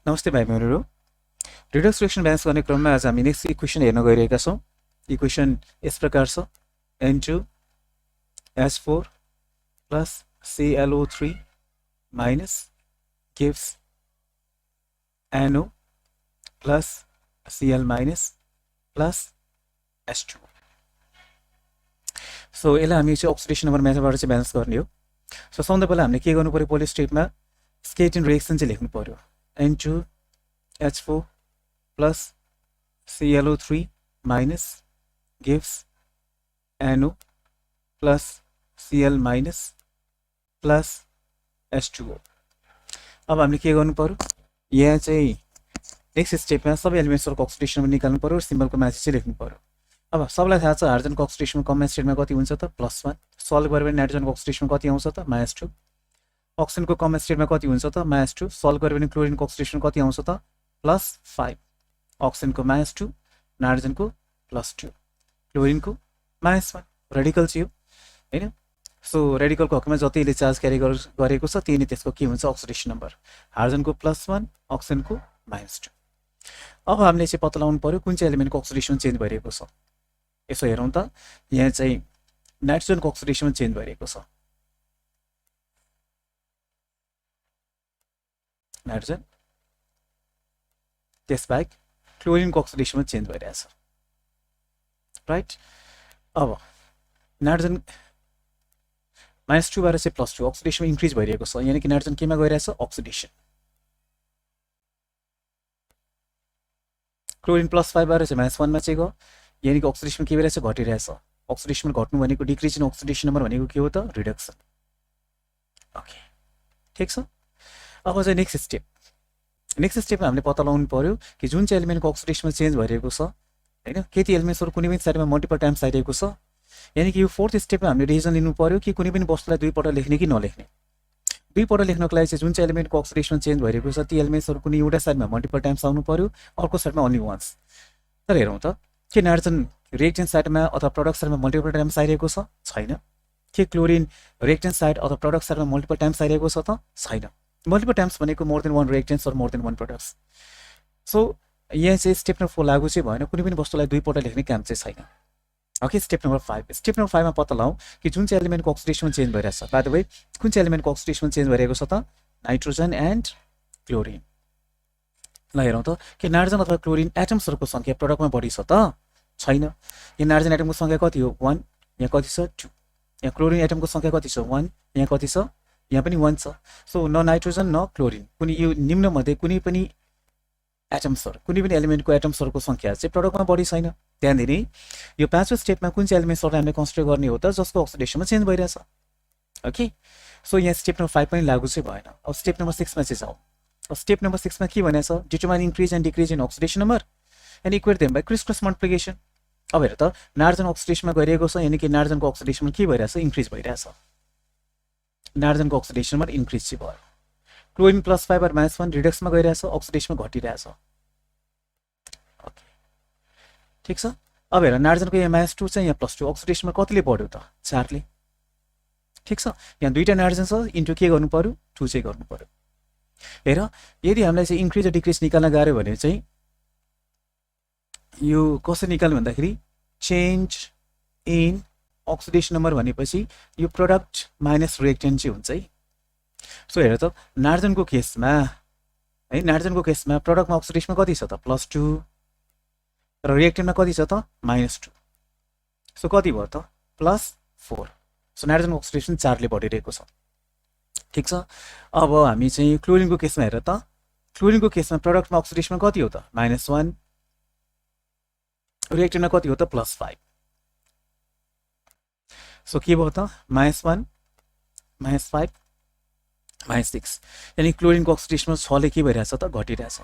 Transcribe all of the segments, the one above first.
नमस्ते भाइ बहिनीहरू। रिडक्स रिएक्सन ब्यालेन्स गर्ने क्रममा आज हामी नेक्स्ट इक्वेसन हेर्न गइरहेका छौँ। इक्वेसन यस प्रकार छ, N2H4 plus ClO3 minus gives NO plus Cl minus plus H2। So यसलाई हामी चाहिँ अक्सिडेसन नम्बर मेथडबाट चाहिँ ब्यालेन्स गर्ने हो। सो सबभन्दा पहिला हामीले के गर्नु पर्यो, पहिलो स्टेपमा स्केटिन रिएक्सन चाहिँ लेख्नु पर्यो। N2H4 plus ClO3 minus gives NO plus Cl minus plus H2O। अब हामीले के गर्नु पर्यो, यहाँ चाहिँ नेक्स्ट स्टेपमा सबै एलिमेन्ट्सहरूको अक्सिडेसन निकाल्नु पर्यो, सिम्बलको म्याच चाहिँ लेख्नु पर्यो। अब सबलाई थाहा छ हाइड्रोजनको अक्सिडेसन कमन स्टेटमा कति हुन्छ त +1। सल्भ गऱ्यो भने नाइट्रोजनको अक्सिडेसन कति आउँछ त -2। अक्सिजनको कमन स्टेटमा कति हुन्छ त -2। सल्भ गऱ्यो भने क्लोरिनको अक्सिडेसन कति आउँछ त +5। अक्सिजनको -2, नाइट्रोजनको +2, क्लोरिनको -1। रेडिकल चाहिँ हो हैन। सो रेडिकलको हकमा जति यसले चार्ज क्यारी गरेको छ त्यही नै त्यसको के हुन्छ अक्सिडेसन नम्बर। हाइड्रोजनको +1, अक्सिजनको -2। अब हामीले चाहिँ पत्ता लगाउनु पर्यो कुन चाहिँ एलिमेन्टको अक्सिडेसन चेन्ज भइरहेको छ। यसो हेरौँ त, यहाँ चाहिँ नाइट्रोजनको अक्सिडेसन चेन्ज भइरहेको छ। नाइट्रोजन, त्यसबाहेक क्लोरिनको अक्सिडेसन चेन्ज भइरहेछ, राइट। अब नाइट्रोजन -2 भएर चाहिँ +2 अक्सिडेसन इन्क्रिज भइरहेको छ, यानि कि नाइट्रोजन केमा गइरहेछ अक्सिडेसन। क्लोरिन +5 भएर चाहिँ -1 मा चाहिँ गयो, यानि कि अक्सिडेसन के भइरहेछ घटिरहेछ। अक्सिडेसन घट्नु भनेको डिक्रिज इन अक्सिडेसन नम्बर भनेको के हो त रिडक्सन। ओके, ठिक छ। अब चाहिँ नेक्स्ट स्टेपमा हामीले पत्ता लगाउनु पर्यो कि जुन चाहिँ एलिमेन्टको अक्सिडेसन चेन्ज भइरहेको छ हैन, के ती एलिमेन्ट्सहरु कुनै पनि साइडमा मल्टिपल टाइम्स आइरहेको छ। यानि कि यो फोर्थ स्टेपमा हामीले डिसिजन लिनु पर्यो कि कुनै पनि वस्तुलाई दुई पल्ट लेख्ने कि नलेख्ने। दुई पल्ट लेख्नको लागि चाहिँ जुन चाहिँ एलिमेन्टको अक्सिडेसन चेन्ज भइरहेको छ ती एलिमेन्ट्सहरु कुनै एउटा साइडमा मल्टिपल टाइम्स आउनु पर्यो, अर्को साइडमा ओन्ली वन्स। तर हेरौँ त, के नाइट्रोजन रिएक्टेन्ट साइडमा अथवा प्रोडक्ट साइडमा मल्टिपल टाइम्स आइरहेको छ? छैन। के क्लोरिन रिएक्टेन्ट साइड अथवा प्रोडक्ट साइडमा मल्टिपल टाइम्स आइरहेको छ त? छैन। मल्टिपल टाइम्स भनेको मोर देन वन रिएक्टेन्ट्स और मोर देन वन प्रोडक्ट्स। सो यहाँ चाहिँ स्टेप नम्बर 4 लागू चाहिँ भएन, कुनै पनि वस्तुलाई दुई पल्ट लेख्ने काम चाहिँ छैन। Okay, step number 5। Step number 5 मा पत्ता लगाऊ कि जुन चाहिँ एलिमेन्टको अक्सिडेसन चेन्ज भइरहेछ। बाइ द वे, कुन चाहिँ एलिमेन्टको अक्सिडेसन चेन्ज भइरहेको छ त? Nitrogen and chlorine. ल हेरौँ त, के नाइट्रोजन अथवा क्लोरिन एटम्सहरुको संख्या प्रोडक्टमा बढी छ त? छैन। यहाँ नाइट्रोजन एटमको संख्या कति हो? 1। यहाँ कति छ? 2। यहाँ क्लोरिन एटमको संख्या कति छ? 1। यहाँ कति छ? यहाँ पनि 1 छ। सो न नाइट्रोजन न क्लोरिन, कुनै यो निम्न मध्ये कुनै पनि एटम्सहरु, कुनै पनि एलिमेन्टको एटम्सहरुको संख्या चाहिँ प्रोडक्टमा बढी छैन। ध्यान दिने, यो पाँचौं स्टेपमा कुन चाहिँ एलिमेन्ट्सहरुलाई हामीले कन्सिडर गर्ने हो त जसको अक्सिडेसनमा चेन्ज भइरहेछ। ओके, सो यहाँ स्टेप नम्बर 5 पनि लागू चाहिँ भएन। अब स्टेप नम्बर 6 मा चाहिँ जाऊ। अब स्टेप नम्बर 6 मा के भनेछ? Determine increase and decrease in oxidation number and equate them by criss cross multiplication. अब हेर त, नाइट्रोजन अक्सिडेसनमा गइरहेको छ, यानि कि नाइट्रोजनको अक्सिडेसनमा के भइरहेछ? इन्क्रिज भइरहेछ। नाइट्रोजनको अक्सिडेसनमा इन्क्रिज चाहिँ भयो। क्लोरिन +5 और -1 रिडक्समा गइरहेछ, अक्सिडेसनमा घटिरहेछ। ओके, ठीक छ। अब हेर, नाइट्रोजनको यहाँ -2 छ, यहाँ +2, अक्सिडेसनमा कतिले बढ्यो त? 4 ले। ठीक छ। यहाँ दुईटा नाइट्रोजन छ, इन्टु के गर्नु पर्यो? 2 चाहिँ गर्नु पर्यो। हेर, यदि हामीलाई चाहिँ इन्क्रिज र डिक्रिज निकाल्न गाह्रो भने चाहिँ यो कसरी निकाल्नु भन्दाखेरि चेन्ज इन अक्सिडेसन नम्बर भनेपछि यो प्रोडक्ट माइनस रिएक्टेन्ट चाहिँ हुन्छ है। सो हेर त, नाइट्रोजनको केसमा है, नाइट्रोजनको केसमा प्रोडक्टमा अक्सिडेसनमा कति छ त? +2 र रिएक्टेन्टमा कति छ त? -2। सो कति भयो त? +4। सो नाइट्रोजनको अक्सिडेसन 4 ले बढिरहेको छ। ठीक छ। अब हामी चाहिँ क्लोरिनको केसमा हेर त, क्लोरिनको केसमा प्रोडक्टमा अक्सिडेसनमा कति हो त? -1, रिएक्टेन्टमा कति हो त? +5। सो के भयो त? -1, -5, -6, यानी क्लोरिनको अक्सिडेसनमा 6 ले के भइरहेछ त? घटिरहेछ।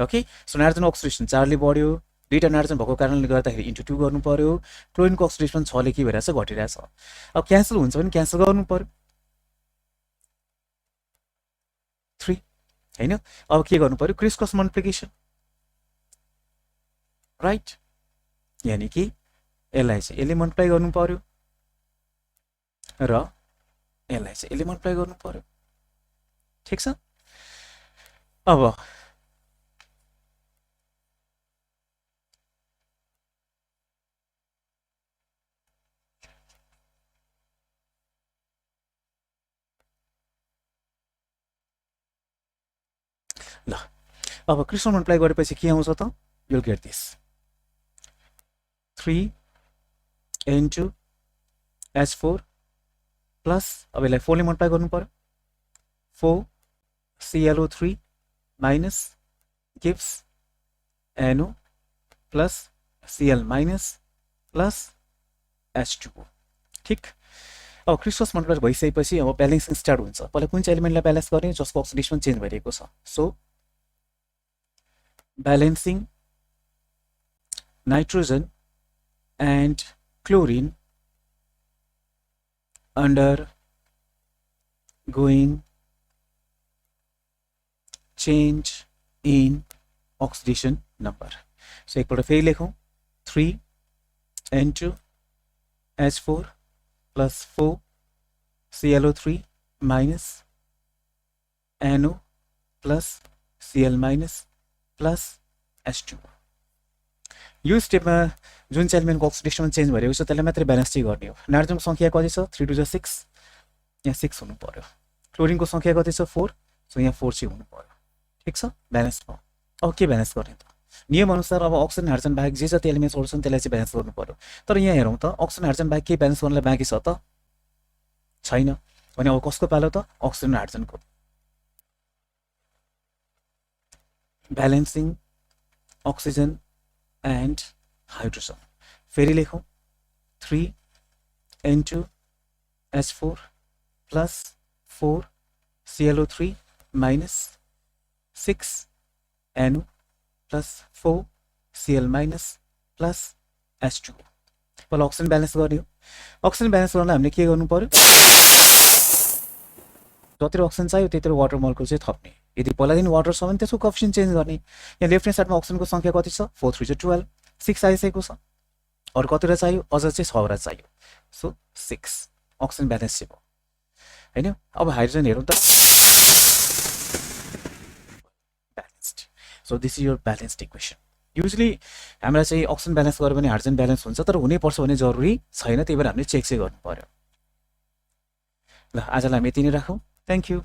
ओके, सो नाइट्रोजनको अक्सिडेसन 4 ले बढ्यो, दुईटा नाइट्रोजन भएको कारणले गर्दाखेरि इन्टु 2 गर्नु पर्यो। क्लोरिनको अक्सिडेसन 6 ले के भइरहेछ? घटिरहेछ। अब क्यान्सल हुन्छ भने क्यान्सल गर्नु पर्यो 3 हैन। अब के गर्नु पर्यो? Criss cross multiplication, right. यानी कि यसलाई चाहिँ यसले मल्टिप्लाई गर्नु पर्यो र यसलाई चाहिँ यसले मल्टिप्लाई गर्नु पर्यो। ठीक छ। अब ल अब क्रिस्टल मल्टिप्लाई गरेपछि के आउँछ त you'll get this 3 into H4 plus अब यसलाई 4 ले मल्टिप्लाई गर्नु पर्यो 4 ClO3 minus gives NO plus Cl minus plus H2O ठीक अब क्रिस्टल्स मल्टिप्लाई भइसकेपछि अब ब्यालेन्सिङ स्टार्ट हुन्छ पहिला कुन चाहिँ एलिमेन्टलाई ब्यालेन्स गर्ने जसको अक्सिडेसन चेन्ज भइरहेको छ so balancing nitrogen and chlorine undergoing change in oxidation number. So एक पल्ट फेरि लेखौं 3 N2 H4 plus 4 ClO3 minus NO plus Cl minus plus H2 यो स्टेपमा जुन चाहिँ एलिमेन्टको अक्सिडेसन चेन्ज भइरहेको छ त्यसलाई मात्रै ब्यालेन्स चाहिँ गर्ने हो नाइट्रोजनको संख्या कति छ 3 2 6 यहाँ 6 हुनु पर्यो क्लोरिनको संख्या कति छ 4 सो यहाँ 4 चाहिँ हुनु पर्यो ठीक छ ब्यालेन्स भयो अब के ब्यालेन्स गर्ने त नियम अनुसार अब अक्सिजन हाइड्रोजन बाहेक जे जति एलिमेन्ट्सहरु छन् त्यसलाई चाहिँ ब्यालेन्स गर्नु पर्यो तर यहाँ हेरौँ त अक्सिजन हाइड्रोजन बाहेक के ब्यालेन्स गर्नलाई बाँकी छ त छैन भने अब कसको पालो त oxygen हाइड्रोजनको balancing oxygen and hydrogen फेरि लेखौं 3 N2 H4 plus 4 ClO3 minus 6 NO plus 4 Cl minus plus H2 पहिला अक्सिजन ब्यालेन्स गर्ने हो अक्सिजन ब्यालेन्स गर्नलाई हामीले के गर्नु पर्यो जति अक्सिजन चाहियो त्यति वाटर मोलिक्युल चाहिँ थप्ने यदि पहिलादेखि वाटर छ भने त्यसको कोएफिसिएन्ट चेन्ज गर्ने यहाँ लेफ्ट ह्यान्ड साइडमा अक्सिजनको संख्या कति छ 4 3 12 6 आइसकेको छ अरु कतिवटा चाहियो अझ चाहिँ 6 वटा चाहियो सो 6 अक्सिजन ब्यालेन्स चाहिँ भयो हैन अब हाइड्रोजन हेरौँ त balanced so this is your balanced equation usually हामीलाई चाहिँ अक्सिजन ब्यालेन्स गर्यो भने हाइड्रोजन ब्यालेन्स हुन्छ तर हुनै पर्छ भने जरुरी छैन त्यही भएर हामीले चेक चाहिँ गर्नु पर्यो ल आजलाई हामी यति नै राखौं थ्यांक यू